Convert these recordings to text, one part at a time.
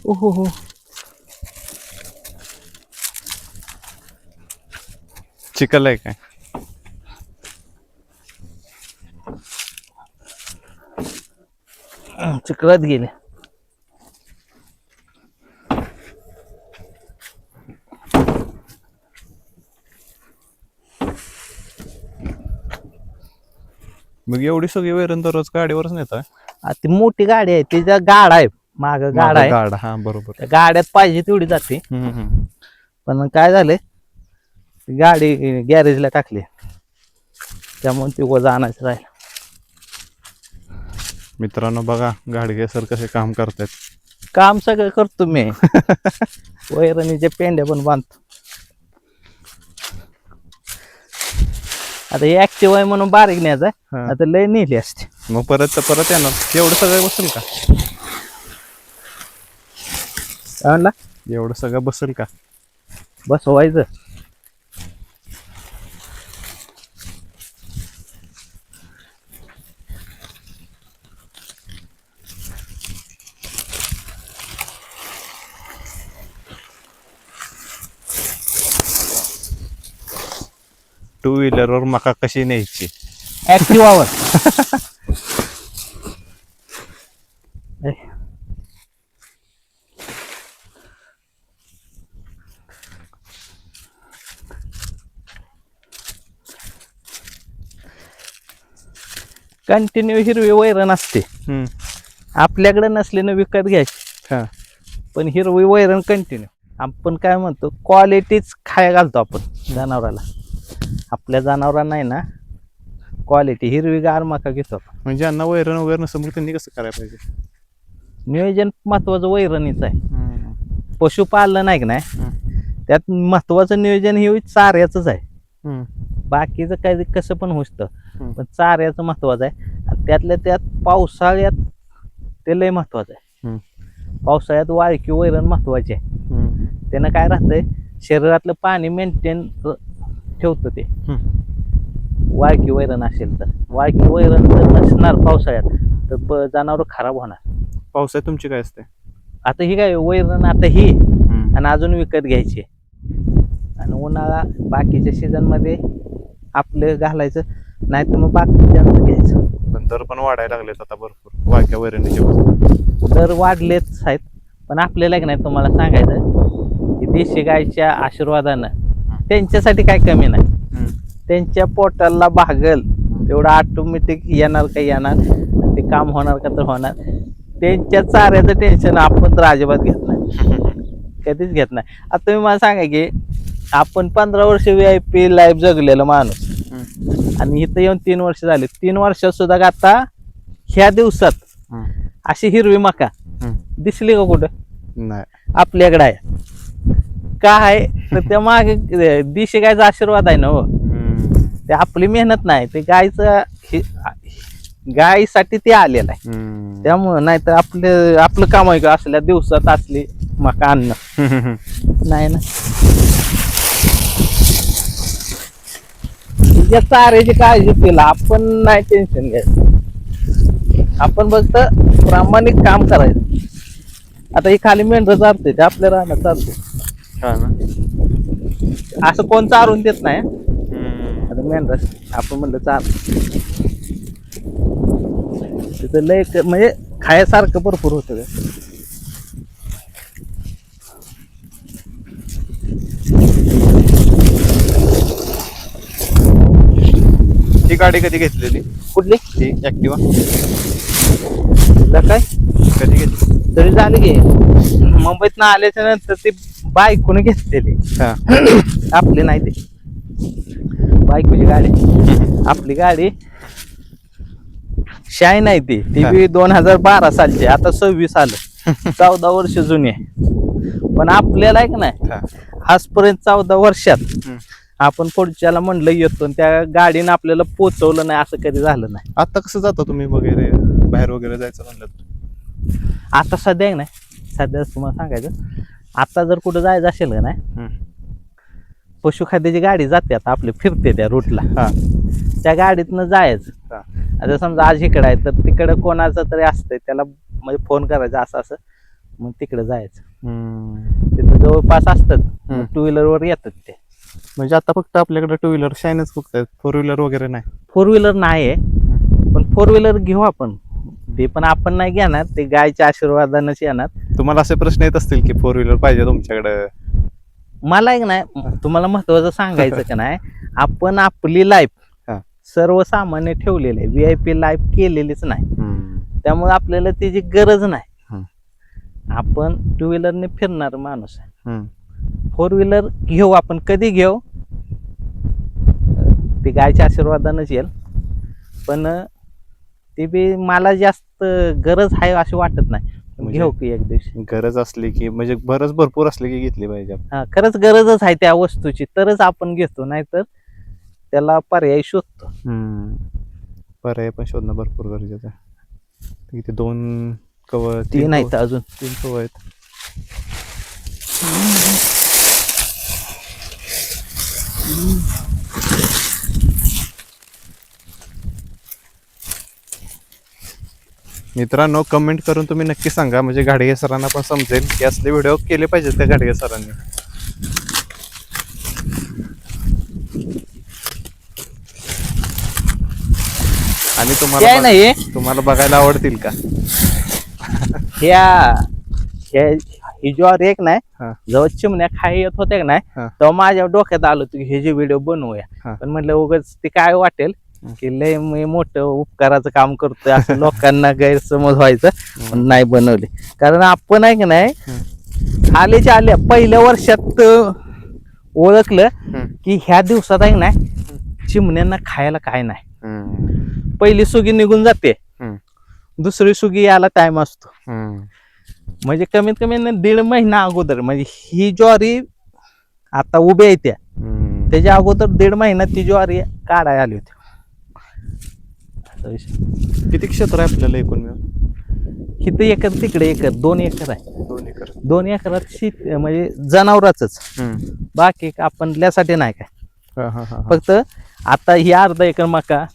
ओहो हो. चिखल आहे काय? चिखलात गेले. मग एवढी सगळी वैरण दररोज गाडीवरच नेताय? ती मोठी गाडी आहे, तिचा गाडा आहे, माग गाडा आहे. गाड, हा बरोबर. त्या गाड्यात पाहिजे तेवढी जाते. पण काय झालंय, गाडी गॅरेजला टाकली, त्यामुळे ती वजा आणायचं राहिलं. मित्रांनो बघा गाडगे सर कसे काम करतात. काम सगळं करतो मी. वैरणीच्या पेंड्या पण बांधतो. आता हे ऍक्टिव्ह आहे म्हणून बारीक न्यायचं, आता लय नेली असते. मग परत येणार. एवढं सगळं बसेल का? काय म्हणला? एवढं सगळं बसेल का? बसवायचं. टू व्हीलरवर मका कशी न्यायची? ऍक्टिव्हावर. कंटिन्यू हिरवी वैरण असते, आपल्याकडे नसल्यानं विकत घ्यायची. पण हिरवी वैरण कंटिन्यू. आपण काय म्हणतो, क्वालिटीच खाया घालतो आपण जनावराला. आपल्या जनावरांना आहे ना क्वालिटी हिरवीगार मका घेतो आपण. म्हणजे ज्यांना वैरण वगैरे नसतं मग त्यांनी कसं करायला पाहिजे? नियोजन महत्वाचं वैरणीच आहे. पशुपालन आहे की नाही, त्यात महत्वाचं नियोजन हे चाऱ्याच आहे. बाकीचं काही कसं पण होतं, पण चाऱ्याचं महत्वाचं आहे. आणि त्यातल्या त्यात पावसाळ्यात ते लय महत्वाचं आहे. पावसाळ्यात वाळकी वैरण महत्वाची आहे. त्यानं काय राहतंय, शरीरातलं पाणी मेंटेन ठेवतं ते. वाळकी वैरण असेल तर. वाळकी वैरण जर नसणार पावसाळ्यात तर जनावर खराब होणार. पावसाळ्यात तुमची काय असते? आता ही काय वैरण, आता ही आणि अजून विकत घ्यायची. आणि उन्हाळा बाकीच्या सीझन मध्ये आपलं घालायचं, नाही तर मग बाकीच्या घ्यायचं. पण दर पण वाढायला लागलेत आता भरपूर वाळक्या वैरणीचे. दर वाढलेच आहेत, पण आपल्याला की नाही तुम्हाला सांगायचं की देशी गायच्या आशीर्वादानं त्यांच्यासाठी काय कमी नाही. त्यांच्या पोटाला भागल तेवढं ऑटोमॅटिक येणार का येणार, ते काम होणार का तर होणार. त्यांच्या चाऱ्याचं टेन्शन आपण तर अजिबात घेत नाही, कधीच घेत नाही. आता तुम्ही मला सांगा की आपण 15 वर्ष VIP लाईफ जगलेलं माणूस, आणि इथं येऊन 3 वर्ष झाले. 3 वर्षात सुद्धा आता ह्या दिवसात अशी हिरवी मका दिसली का कुठं? नाही. आपल्याकडे आहे. काय तर त्या मागे देशी गायचा आशीर्वाद आहे ना हो. ते आपली मेहनत नाही, ते गायीसाठी ते आलेलं आहे. त्यामुळं नाही तर आपलं काम आहे का असल्या दिवसात असली मका आणणं नाही ना. तिच्या चाऱ्याची काळजी केला आपण नाही टेन्शन घ्यायचं. आपण फक्त प्रामाणिक काम करायचं. आता ही खाली मेंढर चारते, ते आपल्या राहण्यात चालते. असं कोण चारून देत नाही. आता मेंढर आपण म्हणलं चार, तिथं लय म्हणजे खायासारखं भरपूर होतं. ही गाडी कधी घेतलेली? कुठली? ही ऍक्टिवा काय कधी घेतली? तरी झाली की मुंबईत ना आल्याच्या नंतर ती बायकोने घेतलेली. आपली नाही, ती बायकोची गाडी. आपली गाडी शाईन आहे ती बी 2012 सालची, आता 26 आलं. 14 वर्ष जुनी आहे. पण आपल्याला आहे का नाही, आजपर्यंत 14 वर्षात आपण पुढच्याला म्हणलं येतो, त्या गाडीनं आपल्याला पोचवलं नाही असं कधी झालं नाही. आता कसं जाता तुम्ही वगैरे बाहेर वगैरे जायचं म्हणलं तर? आता सध्या आहे नाही, सध्या तुम्हाला सांगायचं, आता जर कुठं जायचं असेल का नाही, पशुखाद्याची गाडी जाते आता आपली, फिरते त्या रूटला, त्या गाडीतनं जायचं. आता समजा आज इकडं आहे तर तिकडं कोणाचं तरी असतंय, त्याला म्हणजे फोन करायचा असं असं मग तिकडे जायचं. हम्म. तिथं जवळपास असतात, हम्म. टू व्हीलरवर येतात ते. म्हणजे आता फक्त आपल्याकडे टू व्हीलर शाईनच फक्त आहेत, फोर व्हीलर वगैरे नाही. फोर व्हीलर नाही आहे, पण फोर व्हीलर घेऊ आपण. ते पण आपण नाही घेणार, ते गायच्या आशीर्वादानंच येणार. तुम्हाला असे प्रश्न येत असतील की फोर व्हीलर पाहिजे तुमच्याकडे. मला एक नाही, तुम्हाला महत्वाचं सांगायचं का नाही, आपण आपली लाईफ हा. सर्वसामान्य ठेवलेली आहे, VIP लाईफ केलेलीच नाही. हम्म. त्यामुळे आपल्याला त्याची गरज नाही. हम्म. आपण टू व्हीलरने फिरणार माणूस आहे. हम्म. फोर व्हीलर घेऊ आपण, कधी घेऊ ते गायच्या आशीर्वादानंच येईल. पण ते बी मला जास्त गरज आहे अशी वाटत नाही. म्हणजे घेऊ की एक दिवशी. गरज असली की म्हणजे भरपूर असली की घेतली पाहिजे आपण. हा, खरंच गरजच आहे त्या वस्तूची तरच आपण घेतो, नाहीतर त्याला पर्याय शोधतो. पर्याय पण शोधणं भरपूर गरजेचं आहे. इथे 2 कवर, 3 आहेत अजून. 3 कवर आहेत. मित्रांनो, कमेंट करून तुम्ही नक्की सांगा, म्हणजे घाडगे सरांना पण समजेल की असले व्हिडिओ केले पाहिजेत त्या घाडगे सरांनी. आणि काय नाही तुम्हाला बघायला आवडतील का? ही ज्वार एक नाही, हा. जेव्हा चिमण्या खाई येत होत्या का नाही, हा. तेव्हा माझ्या डोक्यात आलं होतं की हे जे व्हिडिओ बनवूया. हा. पण म्हटलं उगाच ते काय वाटेल की लय मी मोठं उपकाराचं काम करतोय असं लोकांना गैरसमज व्हायचं, पण नाही बनवले. कारण आपण आहे की नाही, आल्याच्या आल्या पहिल्या वर्षात ओळखलं की ह्या दिवसात आहे नाही, चिमण्यांना खायला काय नाही. पहिली सुगी निघून जाते, दुसरी सुगी यायला टाइम असतो. म्हणजे कमीत कमी 1.5 महिना अगोदर, म्हणजे ही ज्वारी आता उभ्या आहे त्याच्या अगोदर 1.5 महिना ती ज्वारी काढायला आली होती. किती क्षेत्र आहे आपल्याला एकूण मिळून? इथं एकर, तिकडे एकर, 2 एकर आहे. 2 एकर. 2 एकरात शेती म्हणजे जनावराच, बाकी आपल्यासाठी नाही काय. फक्त आता ही 1/2 एकर मका,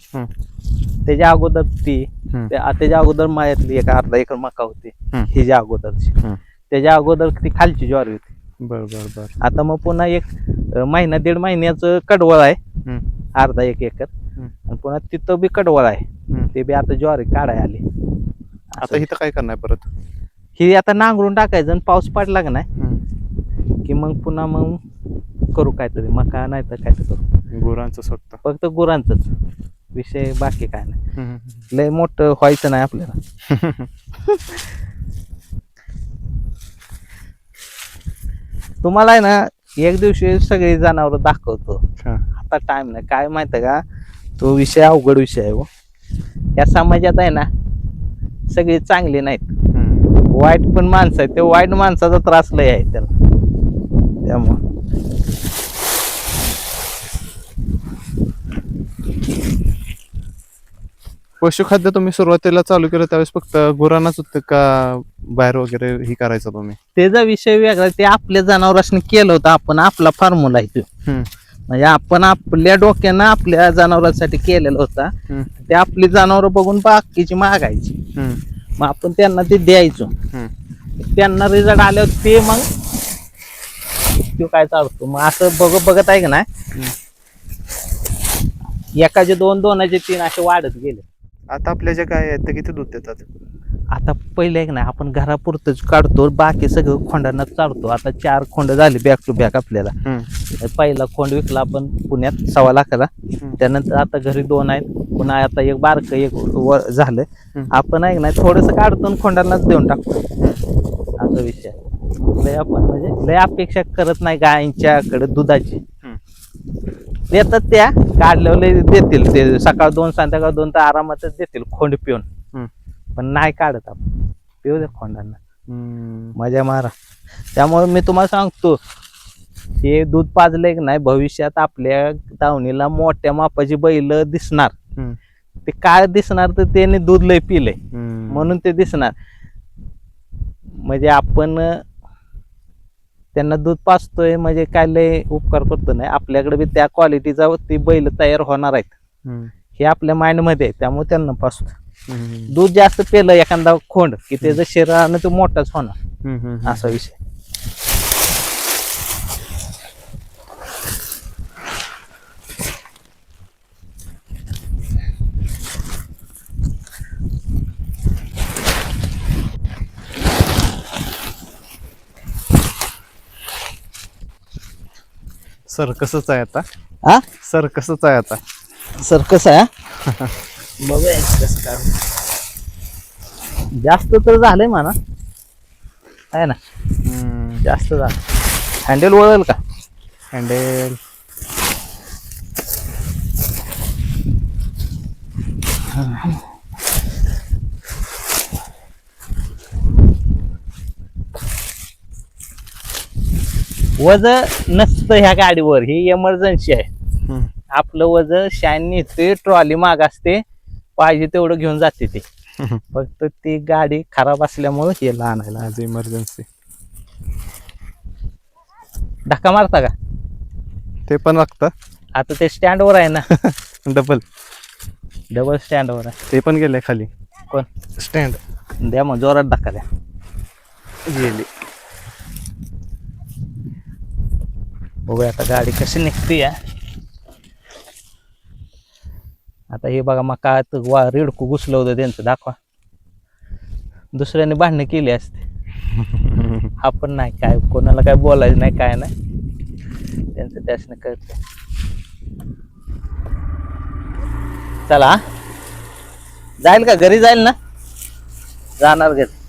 त्याच्या अगोदर त्याच्या अगोदर मायातली एक 1/2 एकर मका होती हिच्या अगोदरची, त्याच्या अगोदर ती खालची ज्वारी होती. बर. आता मग पुन्हा 1 महिना 1.5 महिन्याचं कडवळ आहे, 1/2 एकर. आणि पुन्हा तिथं बी कडवळ आहे, ते बी आता ज्वारी काढाय आली. आता इथं काय करणार परत? ही आता नांगरून टाकायचं आणि पाऊस पडला का नाही की मग पुन्हा मग करू काहीतरी, मका नाही तर काय करू. गुरांचं फक्त गुरांचंच विषय, बाकी काय नाही. लय मोठं व्हायचं नाही आपल्याला. तुम्हाला आहे ना एक दिवशी सगळी जनावर दाखवतो. आता टाइम नाही, काय माहितीये का, तो विषय अवघड विषय आहे. या समाजात आहे ना सगळी चांगली नाहीत, वाईट पण माणसं आहेत. ते वाईट माणसाचा त्रास लय आहे त्याला. त्यामुळे पशुखाद्य तुम्ही सुरुवातीला चालू केलं त्यावेळेस फक्त गुरांनाच होतं का बाहेर वगैरे ही करायचं तुम्ही? त्याचा विषय वेगळा. ते आपल्या जनावरांनी केलं होतं, आपण आपला फॉर्म्युला आहे तो. म्हणजे आपण आपल्या डोक्यानं आपल्या जनावरांसाठी केलेला होता. ते आपली जनावर बघून बाकीची मागायची, मग आपण त्यांना ते द्यायचो. त्यांना रिझल्ट आल्यावर ते मग तो काय चालतो. मग असं बघत आहे का नाही, एकाचे 2, 2चे 3 असे वाढत गेले. आता आपल्या ज्या गाय आहेत ते किती दूध देतात? आता पहिले एक नाही, आपण घरापुरतच काढतो, बाकी सगळं खोंडांना चालतो. आता 4 खोंड झाले बॅक टू बॅक आपल्याला. पहिला खोंड विकला आपण पुण्यात 1.25 लाखाला. त्यानंतर आता घरी 2 आहेत, पुन्हा आता एक बारक एक झालं. आपण आहे नाही थोडस काढतो, खोंडांनाच देऊन टाकतो. असा विषय लय आपण म्हणजे लय अपेक्षा करत नाही गायींच्याकडे दुधाची. देतात त्या काढल्यावर देतील, ते सकाळ 2 संध्याकाळ 2 तर आरामातच देतील खोंड पिऊन. पण नाही काढत आपण, पिऊ दे खोंडांना, मजा मारा. त्यामुळे मी तुम्हाला सांगतो, हे दूध पाजलंय की नाही, भविष्यात आपल्या दावणीला मोठ्या मापाची बैल दिसणार. ते काय दिसणार, तर त्याने दूध लय पिलंय म्हणून ते दिसणार. म्हणजे आपण त्यांना दूध पाजतोय म्हणजे काय लय उपकार करतो नाही, आपल्याकडे बी त्या क्वालिटीचा ती बैल तयार होणार आहेत हे आपल्या माइंड मध्ये आहे. त्यामुळे त्यांना पाजतो. दूध जास्त पेलं एखादा खोंड की त्याचं शरीरानं तो मोठाच होणार. असा विषय. सर्कसच आहे आता. हा सर्कसच आहे आता. सर कसं आहे बघूया कसं काय. जास्त तर झालंय म्हणा आहे ना, जास्त झालं. हँडल वळेल का? हँडेल वजन नसतं ह्या गाडीवर, ही इमर्जन्सी आहे. आपलं वजन शान नेते, ट्रॉली माग असते, पाहिजे तेवढं घेऊन जाते ते. फक्त ती गाडी खराब असल्यामुळे हे आणायला. ॲज इमर्जन्सी धक्का मारता का? ते पण लागतं. आता ते स्टँडवर आहे ना. डबल डबल स्टँडवर आहे. ते पण गेले खाली. कोण? स्टँड द्या मग जोरात धक्का द्या. गेली. बघूया आता गाडी कशी निघते. आता हे बघा मग काय रेडकू घुसलं होतं त्यांचं, दाखवा. दुसऱ्याने भांडणं केली असते. आपण नाही काय कोणाला काय बोलायचं नाही, काय नाही, त्यांचं त्यासनं कळत. चला जाईल का? घरी जाईल ना? जाणार घरी.